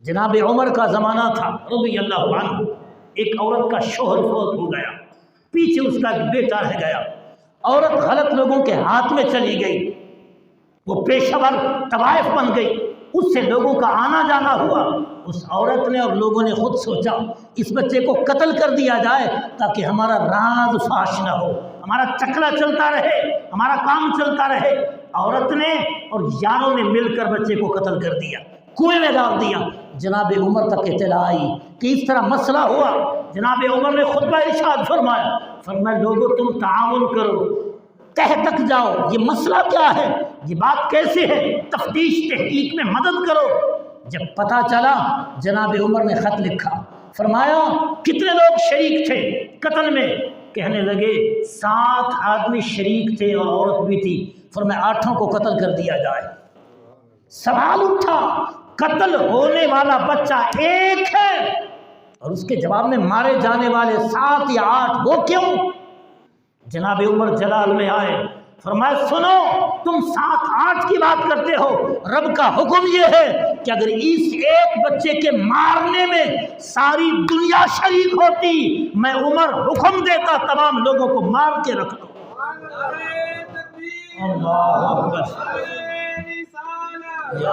جناب عمر کا زمانہ تھا رضی اللہ عنہ، ایک عورت کا شوہر فوت ہو گیا، پیچھے اس کا ایک بیٹا رہ گیا، عورت غلط لوگوں کے ہاتھ میں چلی گئی، وہ پیشہ ور طوائف بن گئی، اس سے لوگوں کا آنا جانا ہوا۔ اس عورت نے اور لوگوں نے خود سوچا اس بچے کو قتل کر دیا جائے تاکہ ہمارا راز فاش نہ ہو، ہمارا چکلا چلتا رہے، ہمارا کام چلتا رہے۔ عورت نے اور یاروں نے مل کر بچے کو قتل کر دیا، کنویں میں ڈال دیا۔ جناب عمر تک اطلاع آئی کہ اس طرح مسئلہ ہوا۔ جناب عمر نے خطبہ ارشاد فرمایا لوگوں تم تعاون کرو، تہ تک جاؤ، یہ مسئلہ کیا ہے، یہ بات کیسے ہے، تفتیش تحقیق میں مدد کرو۔ جب پتہ چلا جناب عمر نے خط لکھا، فرمایا کتنے لوگ شریک تھے قتل میں؟ کہنے لگے 7 آدمی شریک تھے اور عورت بھی تھی۔ فرمایا 8 کو قتل کر دیا جائے۔ سوال اٹھا قتل ہونے والا بچہ ایک ہے اور اس کے جواب میں مارے جانے والے 7 یا 8، وہ کیوں؟ جناب عمر جلال میں آئے، فرمایا سنو تم 7-8 کی بات کرتے ہو، رب کا حکم یہ ہے کہ اگر اس ایک بچے کے مارنے میں ساری دنیا شریک ہوتی، میں عمر حکم دیتا تمام لوگوں کو مار کے رکھ دو۔ اللہ اکبر۔